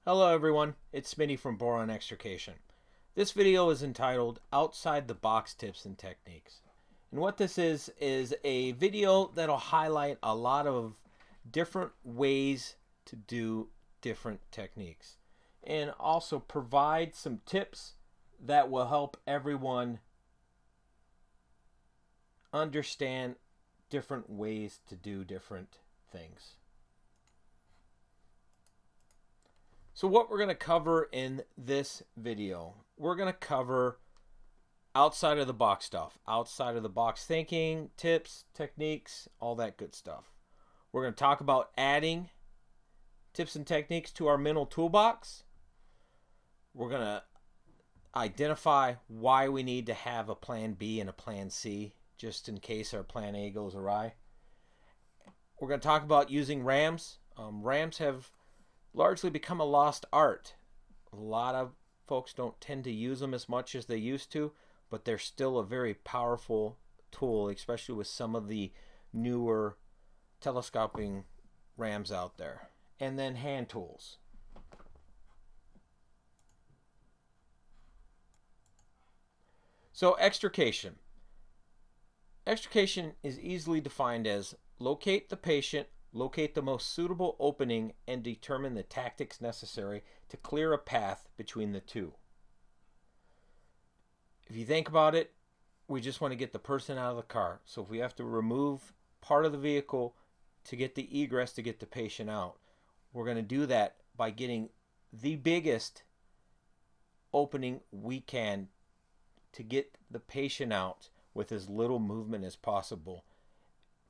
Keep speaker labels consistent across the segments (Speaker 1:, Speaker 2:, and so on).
Speaker 1: Hello everyone, it's Smitty from Boron Extrication. This video is entitled Outside the Box Tips and Techniques. And what this is a video that'll highlight a lot of different ways to do different techniques. And also provide some tips that will help everyone understand different ways to do different things. So what we're going to cover in this video, we're going to cover outside of the box stuff, outside of the box thinking, tips, techniques, all that good stuff. We're going to talk about adding tips and techniques to our mental toolbox. We're going to identify why we need to have a plan B and a plan C, just in case our plan A goes awry. We're going to talk about using RAMs. RAMs have largely become a lost art. A lot of folks don't tend to use them as much as they used to, but they're still a very powerful tool, especially with some of the newer telescoping RAMs out there. And then hand tools. So extrication. Extrication is easily defined as locate the patient, locate the most suitable opening, and determine the tactics necessary to clear a path between the two. If you think about it, we just want to get the person out of the car. So if we have to remove part of the vehicle to get the egress to get the patient out, we're going to do that by getting the biggest opening we can to get the patient out with as little movement as possible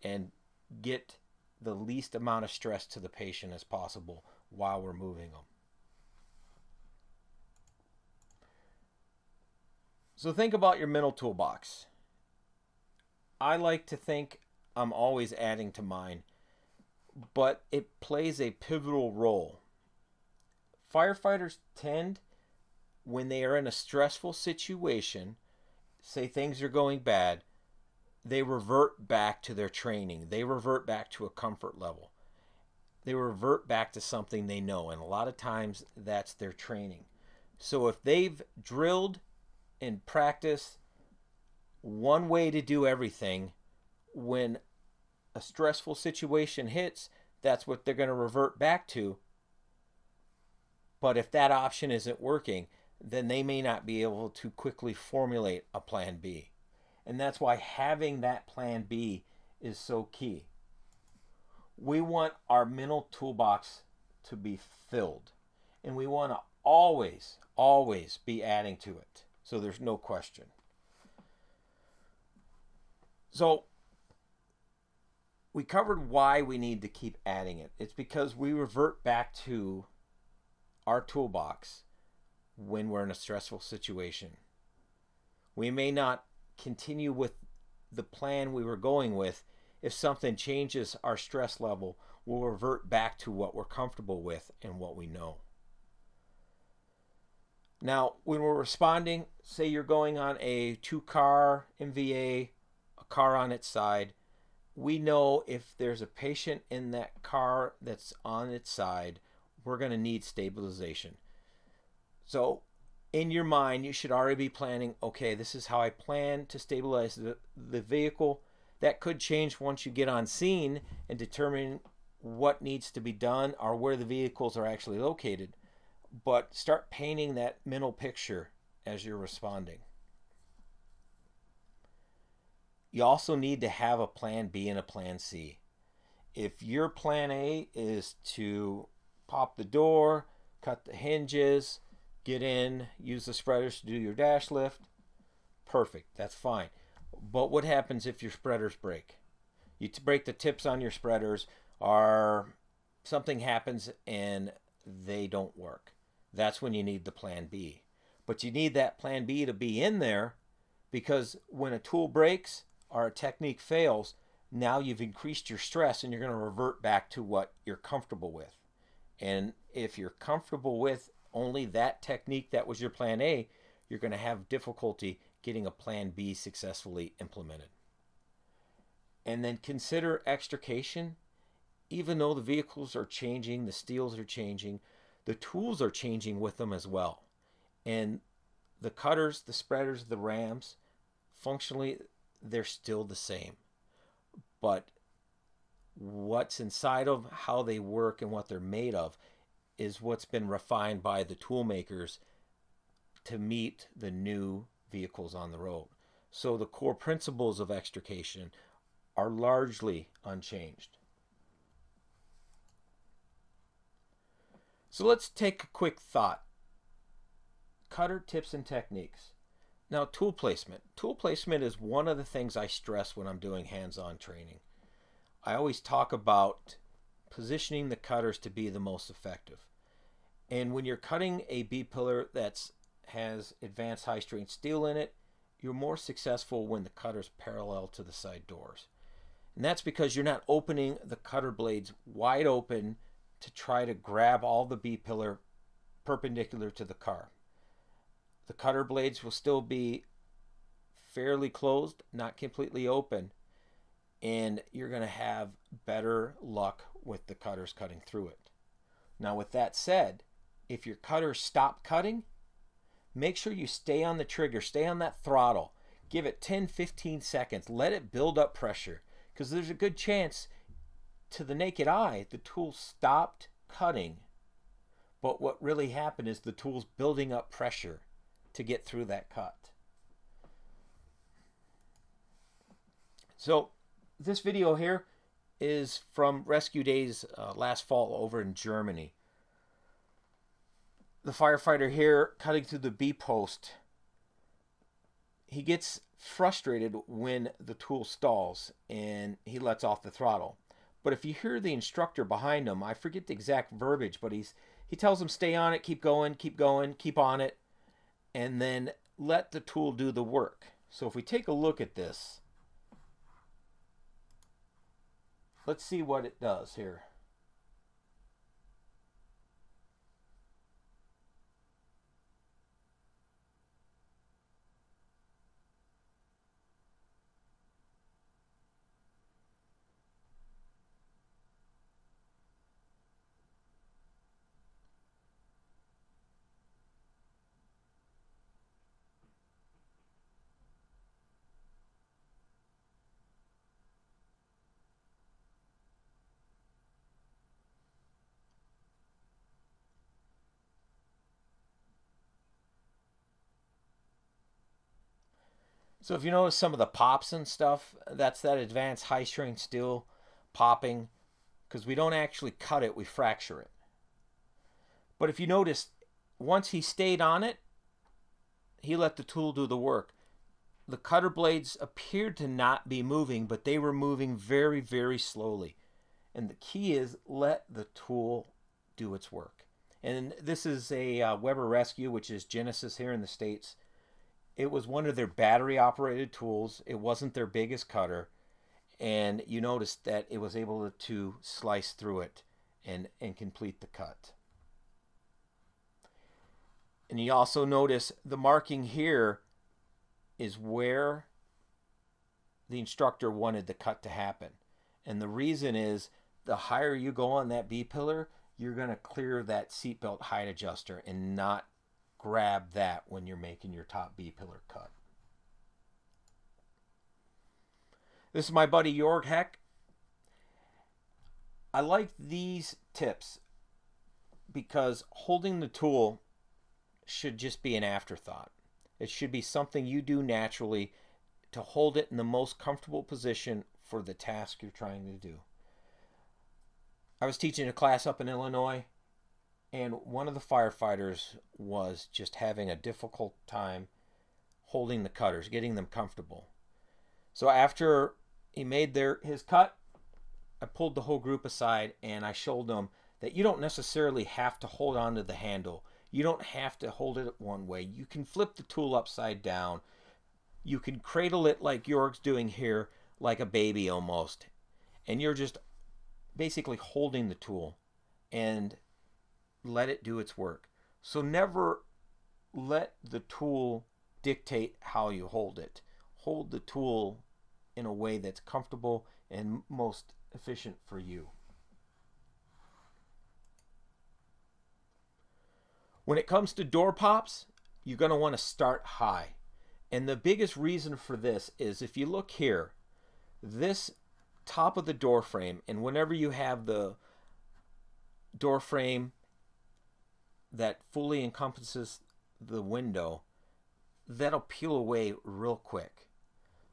Speaker 1: and get the least amount of stress to the patient as possible while we're moving them. So think about your mental toolbox. I like to think I'm always adding to mine, but it plays a pivotal role. Firefighters tend, when they are in a stressful situation, say things are going bad, they revert back to their training. They revert back to a comfort level. They revert back to something they know, and a lot of times that's their training. So if they've drilled and practiced one way to do everything, when a stressful situation hits, that's what they're going to revert back to. But if that option isn't working, then they may not be able to quickly formulate a plan B. And that's why having that plan B is so key. We want our mental toolbox to be filled. And we want to always, always be adding to it. So there's no question. So we covered why we need to keep adding it. It's because we revert back to our toolbox when we're in a stressful situation. We may not continue with the plan we were going with. If something changes our stress level, we'll revert back to what we're comfortable with and what we know. Now, when we're responding, say you're going on a 2-car MVA, a car on its side, we know if there's a patient in that car that's on its side, we're going to need stabilization. So in your mind, you should already be planning, okay, this is how I plan to stabilize the vehicle. That could change once you get on scene and determine what needs to be done or where the vehicles are actually located. But start painting that mental picture as you're responding. You also need to have a plan B and a plan C. If your plan A is to pop the door, cut the hinges, get in, use the spreaders to do your dash lift, perfect, that's fine. But what happens if your spreaders break? You break the tips on your spreaders, or something happens and they don't work. That's when you need the plan B. But you need that plan B to be in there, because when a tool breaks or a technique fails, now you've increased your stress and you're going to revert back to what you're comfortable with. And if you're comfortable with only that technique that was your plan A, you're going to have difficulty getting a plan B successfully implemented. And then consider extrication. Even though the vehicles are changing, the steels are changing, the tools are changing with them as well. And the cutters, the spreaders, the rams, functionally, they're still the same. But what's inside of how they work and what they're made of is what's been refined by the tool makers to meet the new vehicles on the road. So the core principles of extrication are largely unchanged. So let's take a quick thought. Cutter tips and techniques. Now, tool placement. Tool placement is one of the things I stress when I'm doing hands-on training. I always talk about positioning the cutters to be the most effective. And when you're cutting a B-pillar that has advanced high-strength steel in it, you're more successful when the cutter's parallel to the side doors. And that's because you're not opening the cutter blades wide open to try to grab all the B-pillar perpendicular to the car. The cutter blades will still be fairly closed, not completely open, and you're going to have better luck with the cutters cutting through it. Now, with that said, if your cutters stop cutting, make sure you stay on the trigger, stay on that throttle. Give it 10-15 seconds. Let it build up pressure, because there's a good chance to the naked eye the tool stopped cutting, but what really happened is the tool's building up pressure to get through that cut. So this video here is from rescue days last fall over in Germany. The firefighter here cutting through the B post, he gets frustrated when the tool stalls and he lets off the throttle. But if you hear the instructor behind him, I forget the exact verbiage, but he tells him stay on it, keep going, keep on it, and then let the tool do the work. So if we take a look at this, let's see what it does here. So if you notice some of the pops and stuff, that's that advanced high-strength steel popping, because we don't actually cut it, we fracture it. But if you notice, once he stayed on it, he let the tool do the work. The cutter blades appeared to not be moving, but they were moving very, very slowly. And the key is let the tool do its work. And this is a Weber Rescue, which is Genesis here in the States. It was one of their battery-operated tools. It wasn't their biggest cutter. And you noticed that it was able to slice through it and complete the cut. And you also notice the marking here is where the instructor wanted the cut to happen. And the reason is the higher you go on that B-pillar, you're going to clear that seatbelt height adjuster and not grab that when you're making your top B-pillar cut. This is my buddy Jorg Heck. I like these tips because holding the tool should just be an afterthought. It should be something you do naturally to hold it in the most comfortable position for the task you're trying to do. I was teaching a class up in Illinois, and one of the firefighters was just having a difficult time holding the cutters, getting them comfortable. So after he made his cut, I pulled the whole group aside and I showed them that you don't necessarily have to hold on to the handle. You don't have to hold it one way. You can flip the tool upside down. You can cradle it like Jorg's doing here, like a baby almost. And you're just basically holding the tool and let it do its work. So never let the tool dictate how you hold it. Hold the tool in a way that's comfortable and most efficient for you. When it comes to door pops, you're going to want to start high. And the biggest reason for this is if you look here, this top of the door frame, and whenever you have the door frame that fully encompasses the window, that'll peel away real quick.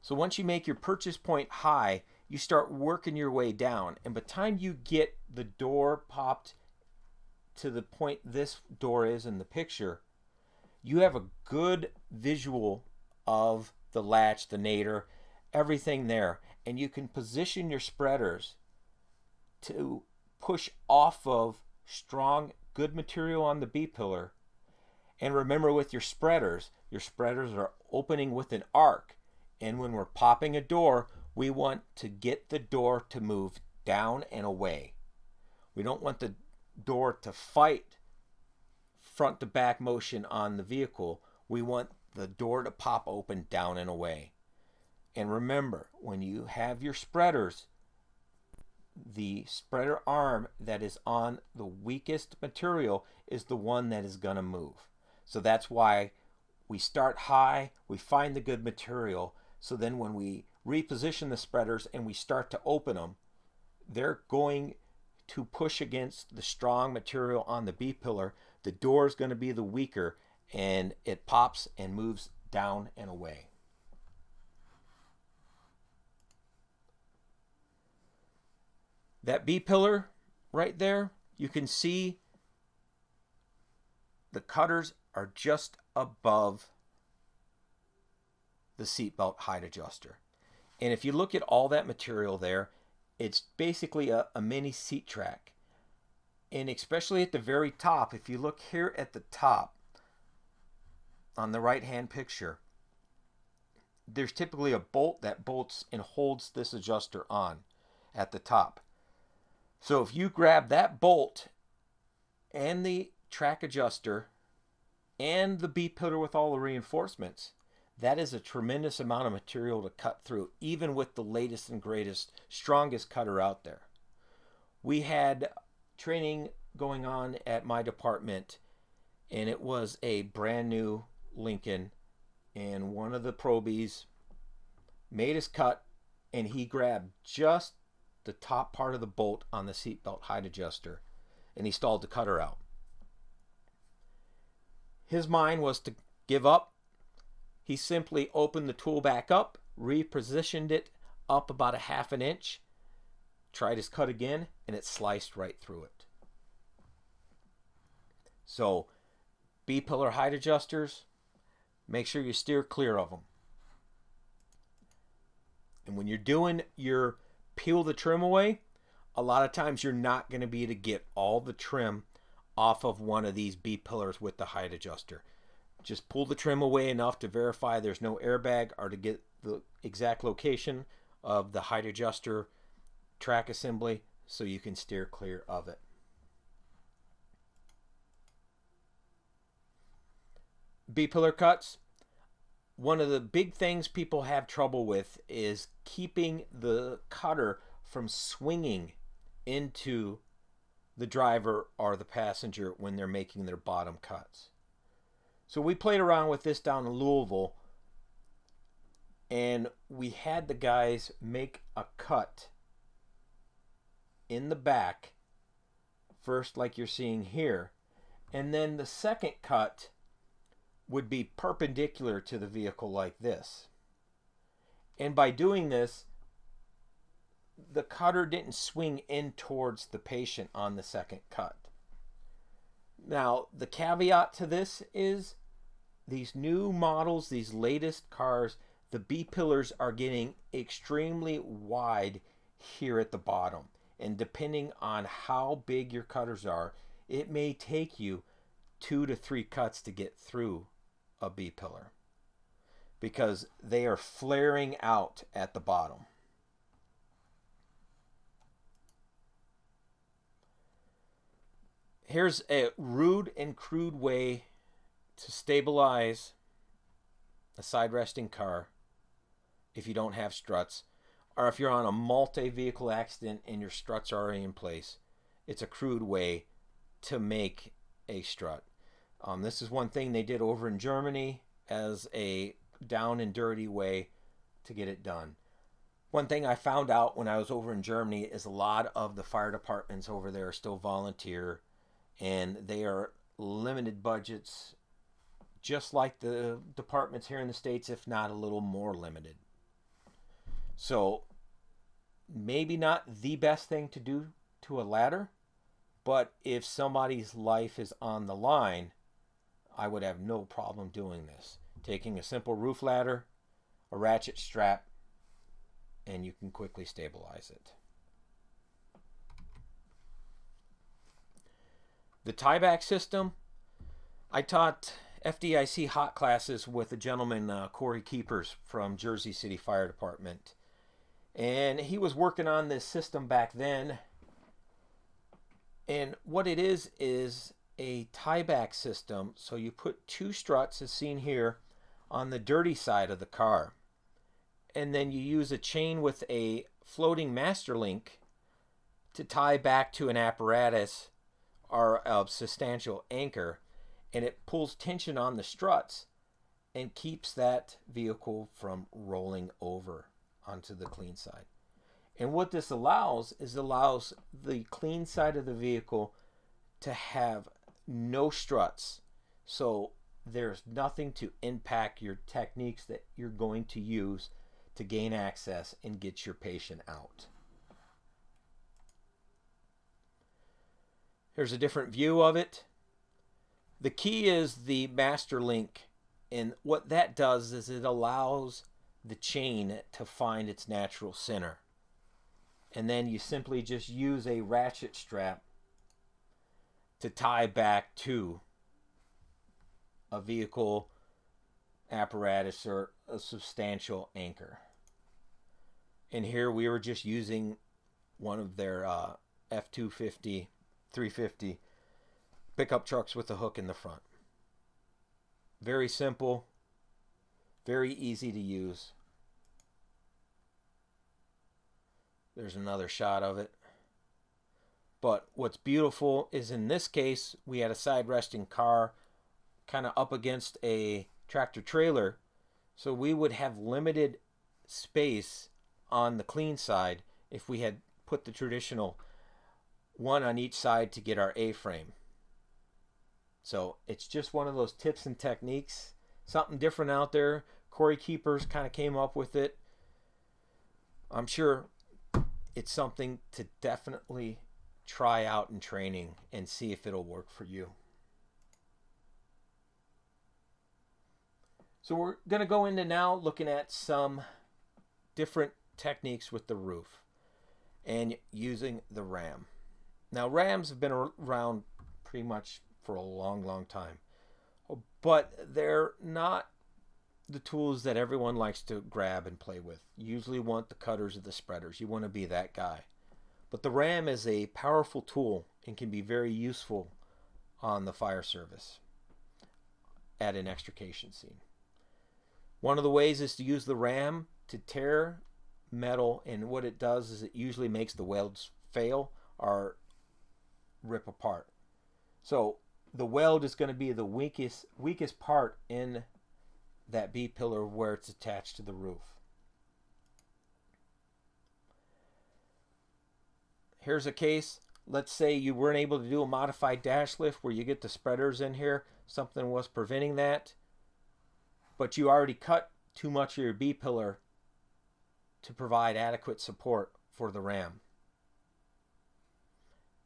Speaker 1: So once you make your purchase point high, you start working your way down. And by the time you get the door popped to the point this door is in the picture, you have a good visual of the latch, the nadir, everything there. And you can position your spreaders to push off of strong, good material on the B-pillar. And remember, with your spreaders are opening with an arc. And when we're popping a door, we want to get the door to move down and away. We don't want the door to fight front to back motion on the vehicle. We want the door to pop open down and away. And remember, when you have your spreaders, the spreader arm that is on the weakest material is the one that is going to move. So that's why we start high, we find the good material, so then when we reposition the spreaders and we start to open them, they're going to push against the strong material on the B-pillar. The door is going to be the weaker, and it pops and moves down and away. That B-pillar right there, you can see the cutters are just above the seatbelt height adjuster. And if you look at all that material there, it's basically a mini seat track. And especially at the very top, if you look here at the top on the right hand picture, there's typically a bolt that bolts and holds this adjuster on at the top. So if you grab that bolt and the track adjuster and the B-pillar with all the reinforcements, that is a tremendous amount of material to cut through, even with the latest and greatest, strongest cutter out there. We had training going on at my department, and it was a brand new Lincoln, and one of the probies made his cut, and he grabbed just the top part of the bolt on the seatbelt height adjuster, and he stalled the cutter out. His mind was to give up. He simply opened the tool back up, repositioned it up about 1/2 inch, tried his cut again, and it sliced right through it. So, B-pillar height adjusters, make sure you steer clear of them. And when you're doing your peel the trim away, a lot of times you're not going to be able to get all the trim off of one of these B-pillars with the height adjuster. Just pull the trim away enough to verify there's no airbag or to get the exact location of the height adjuster track assembly so you can steer clear of it. B-pillar cuts. One of the big things people have trouble with is keeping the cutter from swinging into the driver or the passenger when they're making their bottom cuts. So we played around with this down in Louisville, and we had the guys make a cut in the back first, like you're seeing here, and then the second cut would be perpendicular to the vehicle like this. And by doing this, the cutter didn't swing in towards the patient on the second cut. Now, the caveat to this is these new models, these latest cars, the B-pillars are getting extremely wide here at the bottom. And depending on how big your cutters are, it may take you 2 to 3 cuts to get through a B-pillar because they are flaring out at the bottom. Here's a rude and crude way to stabilize a side resting car if you don't have struts, or if you're on a multi-vehicle accident and your struts are already in place. It's a crude way to make a strut. This is one thing they did over in Germany as a down and dirty way to get it done. One thing I found out when I was over in Germany is a lot of the fire departments over there are still volunteer, and they are limited budgets, just like the departments here in the States, if not a little more limited. So maybe not the best thing to do to a ladder, but if somebody's life is on the line, I would have no problem doing this. Taking a simple roof ladder, a ratchet strap, and you can quickly stabilize it. The tieback system, I taught FDIC hot classes with a gentleman, Corey Keepers from Jersey City Fire Department. And he was working on this system back then. And what it is a tieback system. So you put two struts, as seen here, on the dirty side of the car. And then you use a chain with a floating master link to tie back to an apparatus or a substantial anchor, and it pulls tension on the struts and keeps that vehicle from rolling over onto the clean side. And what this allows is allows the clean side of the vehicle to have no struts. So there's nothing to impact your techniques that you're going to use to gain access and get your patient out. Here's a different view of it. The key is the master link, and what that does is it allows the chain to find its natural center. And then you simply just use a ratchet strap to tie back to a vehicle, apparatus, or a substantial anchor. And here we were just using one of their F-250, 350 pickup trucks with a hook in the front. Very simple, very easy to use. There's another shot of it. But what's beautiful is in this case, we had a side resting car kind of up against a tractor trailer. So we would have limited space on the clean side if we had put the traditional one on each side to get our A-frame. So it's just one of those tips and techniques, something different out there. Corey Keepers kind of came up with it. I'm sure it's something to definitely try out in training and see if it'll work for you. So we're going to go into now looking at some different techniques with the roof and using the ram. Now, rams have been around pretty much for a long time, but they're not the tools that everyone likes to grab and play with. You usually want the cutters or the spreaders. You want to be that guy. But the ram is a powerful tool and can be very useful on the fire service at an extrication scene. One of the ways is to use the ram to tear metal, and what it does is it usually makes the welds fail or rip apart. So the weld is going to be the weakest part in that B-pillar where it's attached to the roof. Here's a case. Let's say you weren't able to do a modified dash lift where you get the spreaders in here. Something was preventing that. But you already cut too much of your B-pillar to provide adequate support for the ram.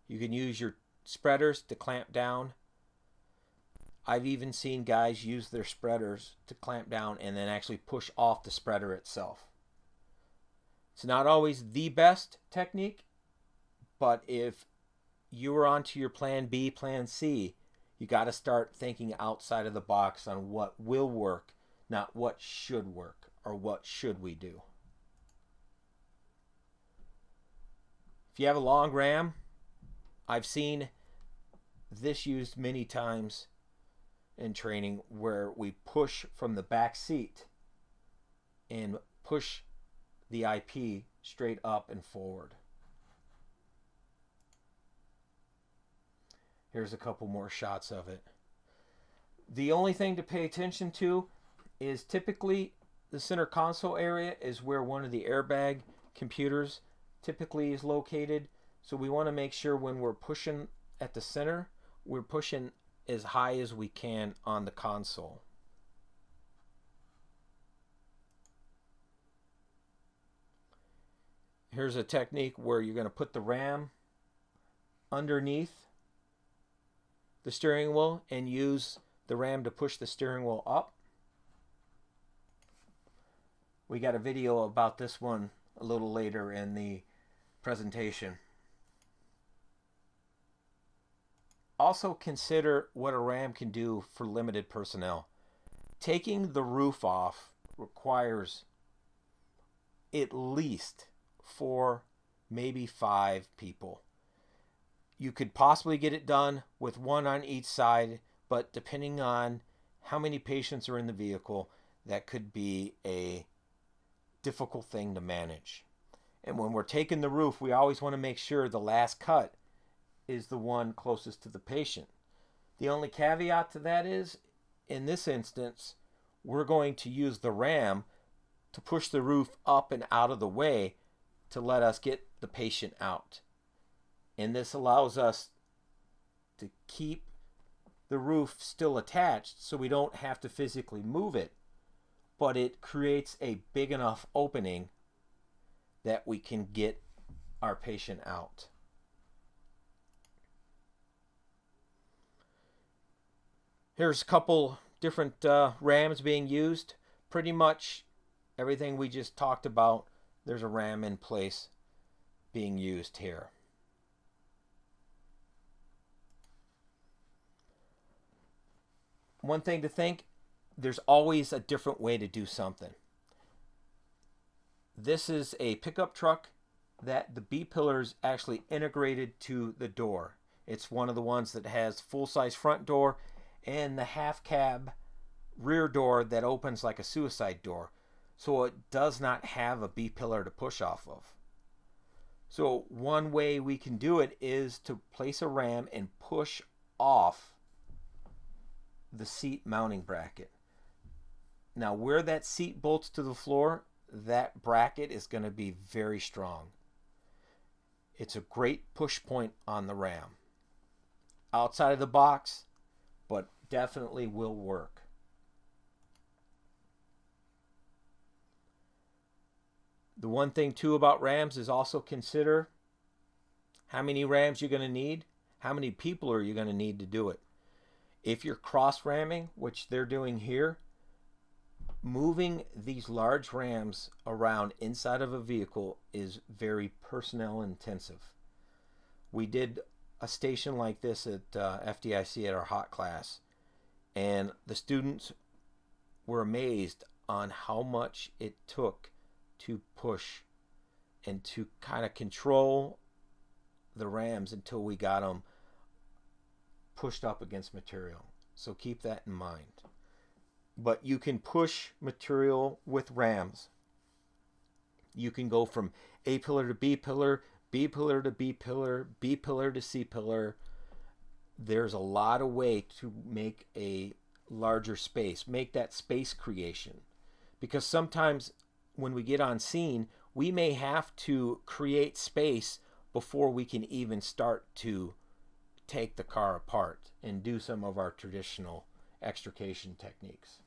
Speaker 1: You can use your spreaders to clamp down. I've even seen guys use their spreaders to clamp down and then actually push off the spreader itself. It's not always the best technique, but if you were onto your plan B, plan C, you got to start thinking outside of the box on what will work, not what should work or what should we do. If you have a long ram, I've seen this used many times in training where we push from the back seat and push the IP straight up and forward. Here's a couple more shots of it. The only thing to pay attention to is typically the center console area is where one of the airbag computers typically is located. So we want to make sure when we're pushing at the center, we're pushing as high as we can on the console. Here's a technique where you're going to put the RAM underneath the steering wheel and use the RAM to push the steering wheel up. We got a video about this one a little later in the presentation. Also consider what a RAM can do for limited personnel. Taking the roof off requires at least 4, maybe 5 people. You could possibly get it done with 1 on each side, but depending on how many patients are in the vehicle, that could be a difficult thing to manage. And when we're taking the roof, we always want to make sure the last cut is the one closest to the patient. The only caveat to that is, in this instance, we're going to use the RAM to push the roof up and out of the way to let us get the patient out. And this allows us to keep the roof still attached so we don't have to physically move it, but it creates a big enough opening that we can get our patient out. Here's a couple different RAMs being used. Pretty much everything we just talked about, there's a RAM in place being used here. One thing to think, there's always a different way to do something. This is a pickup truck that the B-pillar's actually integrated to the door. It's one of the ones that has full-size front door and the half cab rear door that opens like a suicide door. So it does not have a B-pillar to push off of. So one way we can do it is to place a RAM and push off the seat mounting bracket. Now where that seat bolts to the floor, that bracket is going to be very strong. It's a great push point on the RAM. Outside of the box, but definitely will work. The one thing too about RAMs is also consider how many RAMs you're going to need, how many people are you going to need to do it. If you're cross ramming, which they're doing here, moving these large RAMs around inside of a vehicle is very personnel intensive. We did a station like this at FDIC at our hot class, and the students were amazed on how much it took to push and to kind of control the RAMs until we got them pushed up against material. So keep that in mind. But you can push material with RAMs. You can go from A pillar to B pillar, B pillar to B pillar, B pillar to C pillar. There's a lot of way to make a larger space, make that space creation. Because sometimes when we get on scene, we may have to create space before we can even start to take the car apart and do some of our traditional extrication techniques.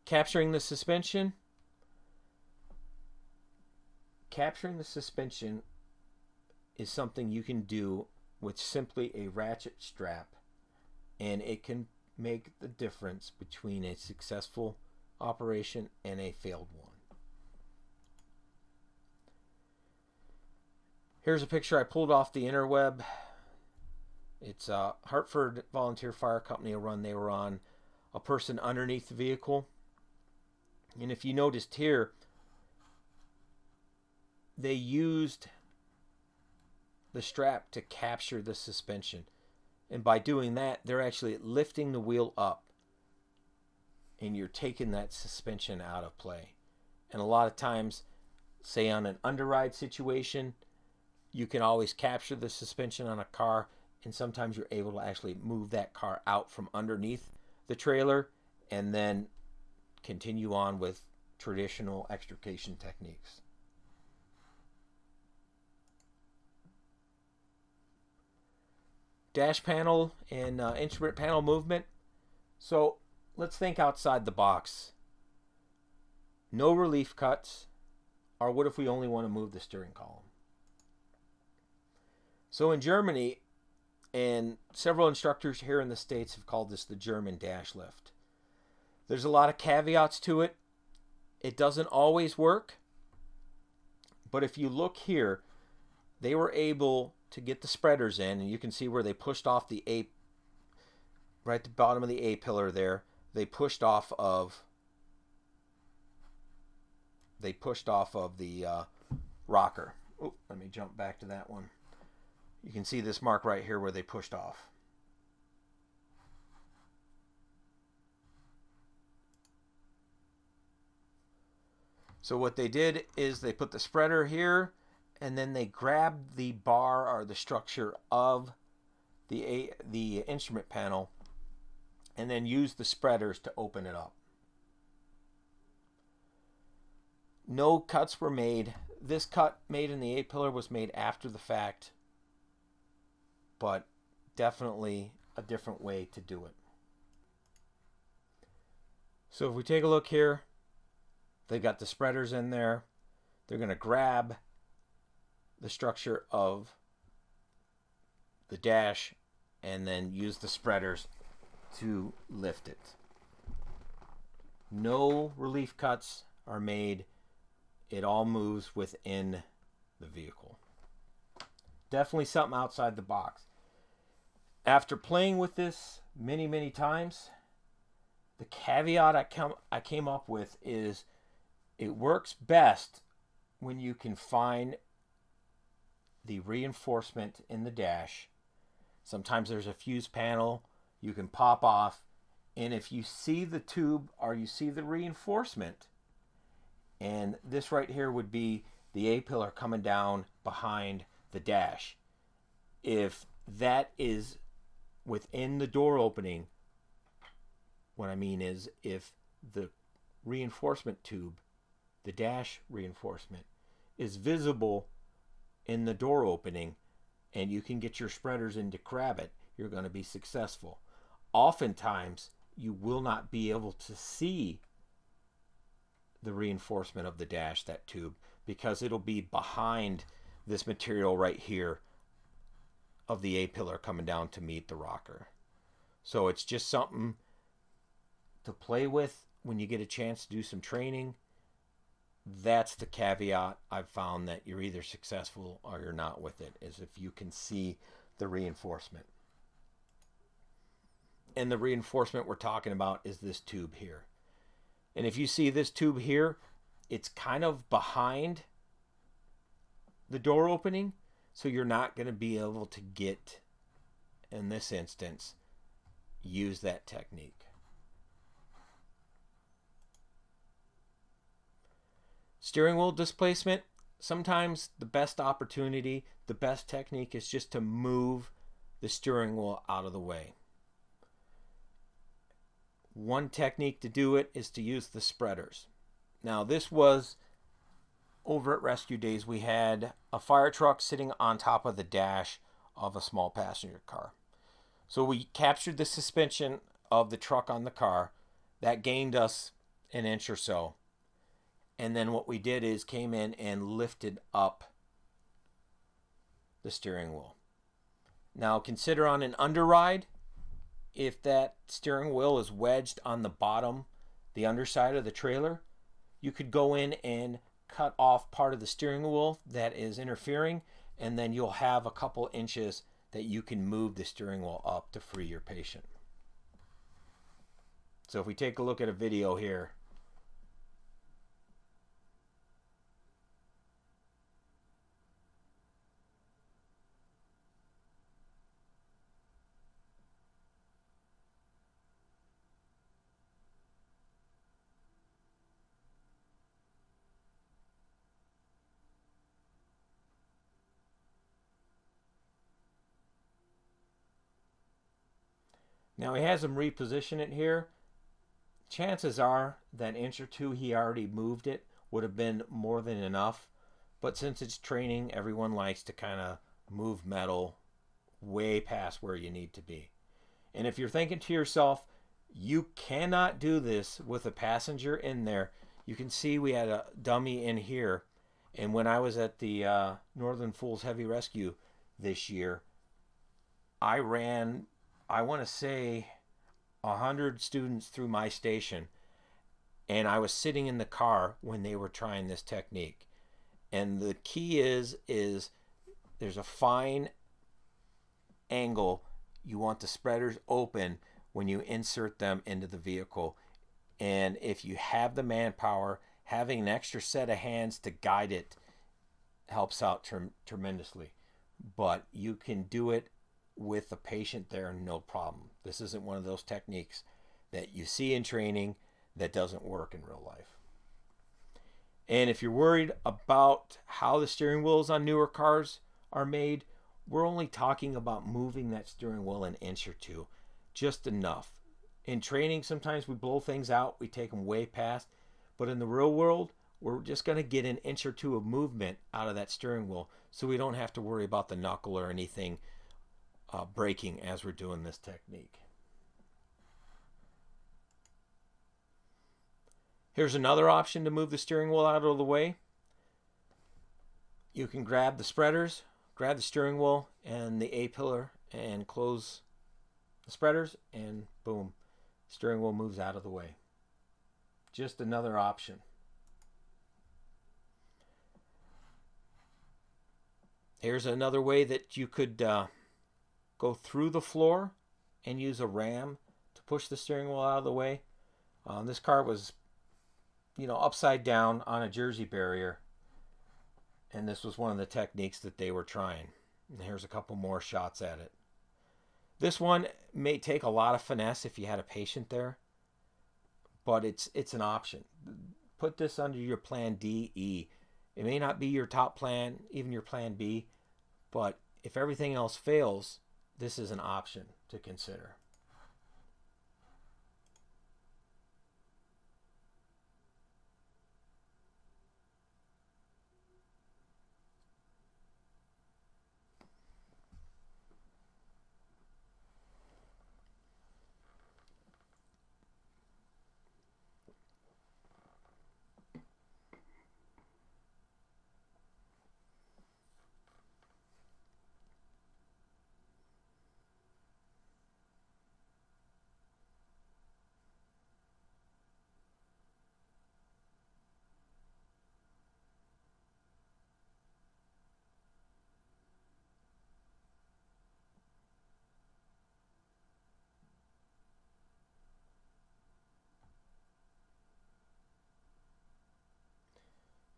Speaker 1: Capturing the suspension. Capturing the suspension is something you can do with simply a ratchet strap, and it can make the difference between a successful operation and a failed one. Here's a picture I pulled off the interweb. It's a Hartford Volunteer Fire Company, a run they were on, a person underneath the vehicle. And if you noticed here, they used the strap to capture the suspension. And by doing that, they're actually lifting the wheel up. And you're taking that suspension out of play. And a lot of times, say on an underride situation, you can always capture the suspension on a car and sometimes you're able to actually move that car out from underneath the trailer and then continue on with traditional extrication techniques. Dash panel and instrument panel movement. So let's think outside the box. No relief cuts, or what if we only want to move the steering column? So in Germany, and several instructors here in the States have called this the German dash lift. There's a lot of caveats to it. It doesn't always work. But if you look here, they were able to get the spreaders in, and you can see where they pushed off the A, right at the bottom of the A pillar there. They pushed off of the rocker. Oh, let me jump back to that one. You can see this mark right here where they pushed off. So what they did is they put the spreader here, and then they grabbed the bar or the structure of the instrument panel and then used the spreaders to open it up. No cuts were made. This cut made in the A-pillar was made after the fact, but definitely a different way to do it. So if we take a look here, they've got the spreaders in there. They're going to grab the structure of the dash and then use the spreaders to lift it. No relief cuts are made. It all moves within the vehicle. Definitely something outside the box. After playing with this many times, the caveat I came up with is it works best when you can find the reinforcement in the dash. Sometimes there's a fuse panel you can pop off, and if you see the tube or you see the reinforcement, and this right here would be the A-pillar coming down behind the dash. If that is within the door opening, what I mean is if the reinforcement tube, the dash reinforcement, is visible in the door opening and you can get your spreaders in to grab it, you're going to be successful. Oftentimes, you will not be able to see the reinforcement of the dash, that tube, because it'll be behind this material right here of the A-pillar coming down to meet the rocker. So it's just something to play with when you get a chance to do some training. That's the caveat I've found, that you're either successful or you're not with it, is if you can see the reinforcement. And the reinforcement we're talking about is this tube here. And if you see this tube here, it's kind of behind the door opening, so you're not going to be able to get, in this instance, use that technique. Steering wheel displacement, sometimes the best opportunity, the best technique is just to move the steering wheel out of the way. One technique to do it is to use the spreaders. Now this was over at Rescue Days. We had a fire truck sitting on top of the dash of a small passenger car. So we captured the suspension of the truck on the car. That gained us an inch or so. And then what we did is came in and lifted up the steering wheel. Now consider on an underride, if that steering wheel is wedged on the bottom, the underside of the trailer, you could go in and cut off part of the steering wheel that is interfering, and then you'll have a couple inches that you can move the steering wheel up to free your patient. So if we take a look at a video here, Now he has him reposition it here. Chances are that inch or two he already moved it would have been more than enough. But since it's training, everyone likes to kind of move metal way past where you need to be. And if you're thinking to yourself, you cannot do this with a passenger in there. You can see we had a dummy in here. And when I was at the Northern Fools Heavy Rescue this year, I ran, I want to say, 100 students through my station. And I was sitting in the car when they were trying this technique. And the key is there's a fine angle. You want the spreaders open when you insert them into the vehicle. And if you have the manpower, having an extra set of hands to guide it helps out tremendously. But you can do it with a patient there, no problem. This isn't one of those techniques that you see in training that doesn't work in real life. And if you're worried about how the steering wheels on newer cars are made, we're only talking about moving that steering wheel an inch or two, just enough. In training, sometimes we blow things out, we take them way past, but in the real world, we're just going to get an inch or two of movement out of that steering wheel, so we don't have to worry about the knuckle or anything breaking as we're doing this technique. Here's another option to move the steering wheel out of the way. You can grab the spreaders, grab the steering wheel and the A-pillar and close the spreaders, and boom, steering wheel moves out of the way. Just another option. Here's another way that you could go through the floor and use a ram to push the steering wheel out of the way. This car was, upside down on a Jersey barrier, and this was one of the techniques that they were trying. And here's a couple more shots at it. This one may take a lot of finesse if you had a patient there, but it's an option. Put this under your plan D, E. It may not be your top plan, even your plan B, but if everything else fails, this is an option to consider.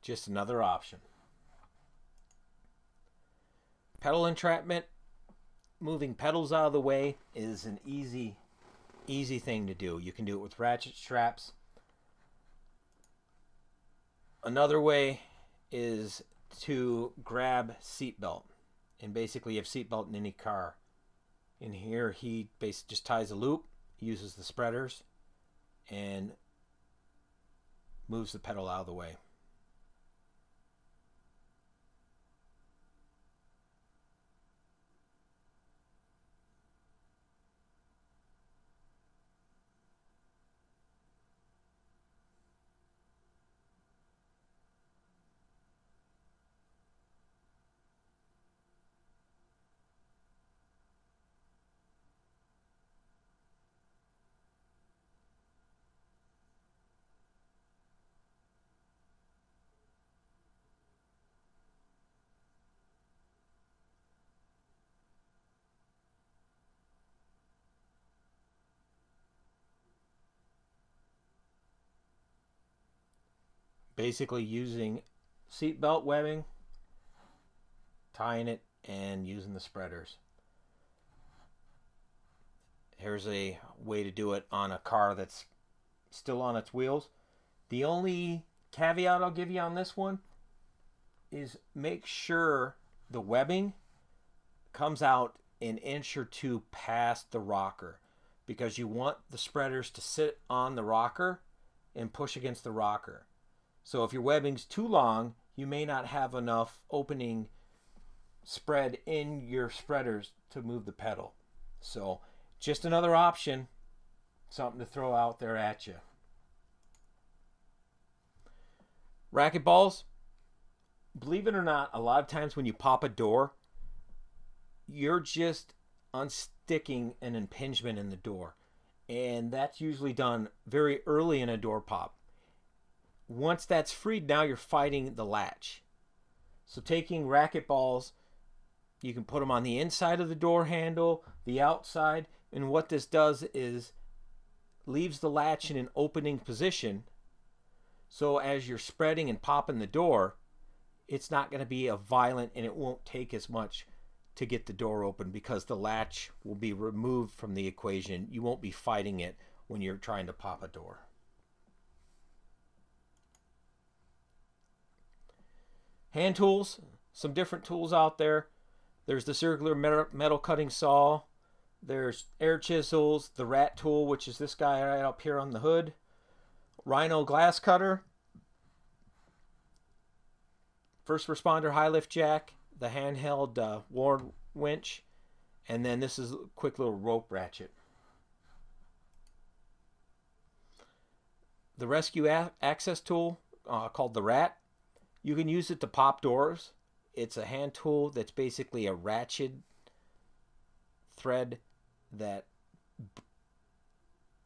Speaker 1: Just another option. Pedal entrapment, moving pedals out of the way is an easy thing to do. You can do it with ratchet straps. Another way is to grab seatbelt. And basically you have seatbelt in any car. In here he basically just ties a loop, uses the spreaders, and moves the pedal out of the way. Basically using seatbelt webbing, tying it, and using the spreaders. Here's a way to do it on a car that's still on its wheels. The only caveat I'll give you on this one is make sure the webbing comes out an inch or two past the rocker, because you want the spreaders to sit on the rocker and push against the rocker. So if your webbing's too long, you may not have enough opening spread in your spreaders to move the pedal. So just another option, something to throw out there at you. Racket balls, believe it or not, a lot of times when you pop a door, you're just unsticking an impingement in the door. And that's usually done very early in a door pop. Once that's freed, now you're fighting the latch. So taking racket balls, you can put them on the inside of the door handle, the outside, and what this does is leaves the latch in an opening position. So as you're spreading and popping the door, it's not going to be a violent, and it won't take as much to get the door open because the latch will be removed from the equation. You won't be fighting it when you're trying to pop a door. Hand tools, some different tools out there. There's the circular metal cutting saw. There's air chisels, the rat tool, which is this guy right up here on the hood. Rhino glass cutter. First responder high lift jack. The handheld Ward winch, and then this is a quick little rope ratchet. The rescue access tool called the rat. You can use it to pop doors. It's a hand tool that's basically a ratchet thread that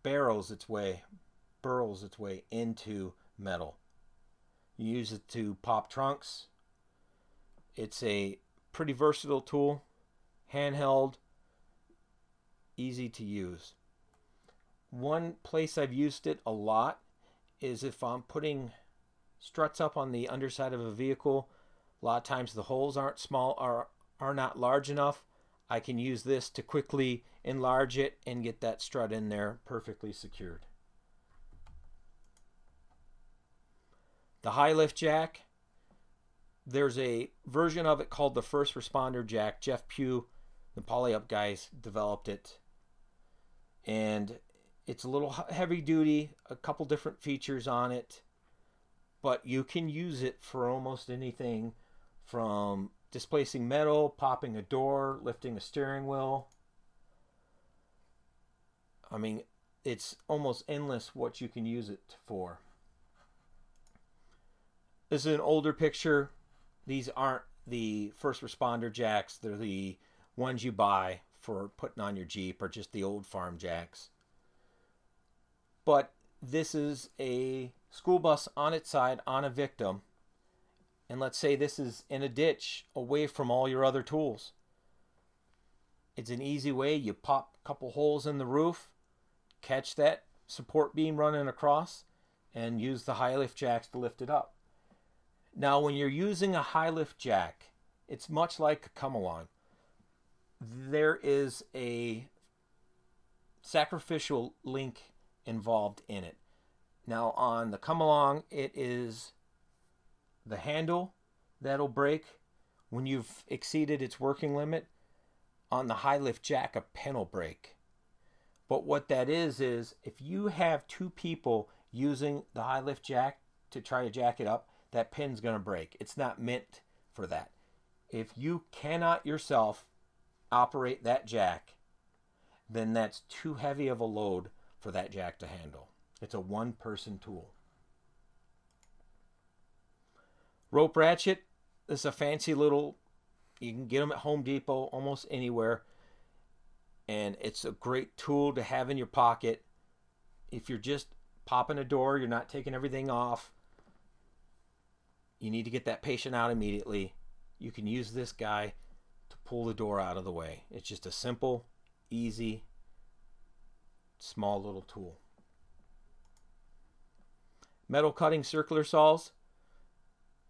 Speaker 1: burrows its way into metal. You use it to pop trunks. It's a pretty versatile tool, handheld, easy to use. One place I've used it a lot is if I'm putting struts up on the underside of a vehicle. A lot of times the holes aren't small or are not large enough. I can use this to quickly enlarge it and get that strut in there perfectly secured. The high lift jack. There's a version of it called the First Responder Jack. Jeff Pugh, the PolyUp guys, developed it. And it's a little heavy duty, a couple different features on it. But you can use it for almost anything from displacing metal, popping a door, lifting a steering wheel. I mean, it's almost endless what you can use it for. This is an older picture. These aren't the First Responder jacks. They're the ones you buy for putting on your Jeep, or just the old farm jacks. But this is a school bus on its side on a victim. And let's say this is in a ditch away from all your other tools. It's an easy way. You pop a couple holes in the roof, catch that support beam running across, and use the high lift jacks to lift it up. Now, when you're using a high lift jack, it's much like a come along. There is a sacrificial link involved in it. Now, on the come along, it is the handle that'll break when you've exceeded its working limit. On the high lift jack, a pin will break. But what that is if you have two people using the high lift jack to try to jack it up, that pin's going to break. It's not meant for that. If you cannot yourself operate that jack, then that's too heavy of a load for that jack to handle. It's a one-person tool. Rope ratchet. This is a fancy little, you can get them at Home Depot almost anywhere. And it's a great tool to have in your pocket. If you're just popping a door, you're not taking everything off, you need to get that patient out immediately. You can use this guy to pull the door out of the way. It's just a simple, easy, small little tool. Metal cutting circular saws.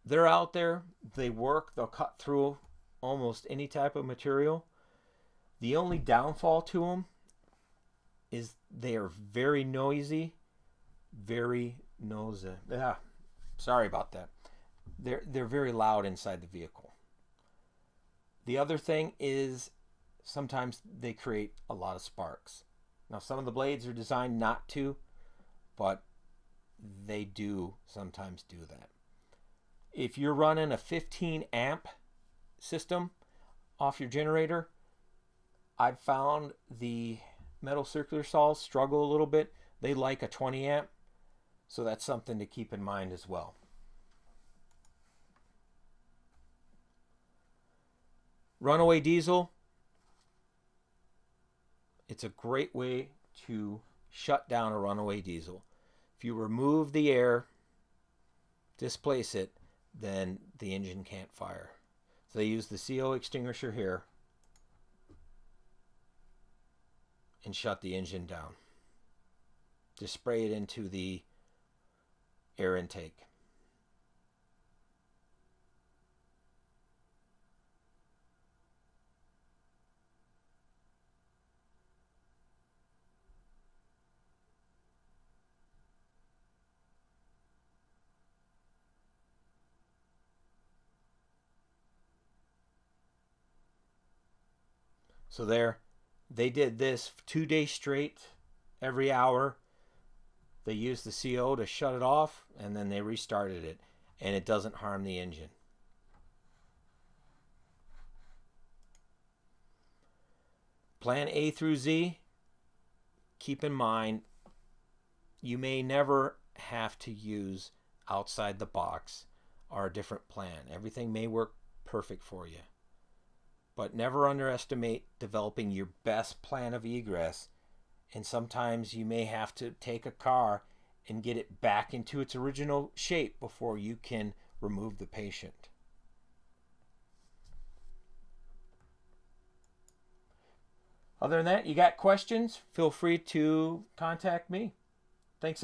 Speaker 1: They're out there. They work. They'll cut through almost any type of material. The only downfall to them is they are very noisy. Very noisy. Sorry about that. They're very loud inside the vehicle. The other thing is sometimes they create a lot of sparks. Now, some of the blades are designed not to, but they do sometimes do that. If you're running a 15 amp system off your generator, I've found the metal circular saws struggle a little bit. They like a 20 amp, so that's something to keep in mind as well. Runaway diesel, it's a great way to shut down a runaway diesel. If you remove the air, displace it, then the engine can't fire. So they use the CO extinguisher here and shut the engine down. Just spray it into the air intake. So there, they did this 2 days straight, every hour. They used the CO to shut it off, and then they restarted it, and it doesn't harm the engine. Plan A through Z, keep in mind, you may never have to use outside the box or a different plan. Everything may work perfect for you. But never underestimate developing your best plan of egress. And sometimes you may have to take a car and get it back into its original shape before you can remove the patient. Other than that, you got questions? Feel free to contact me. Thanks.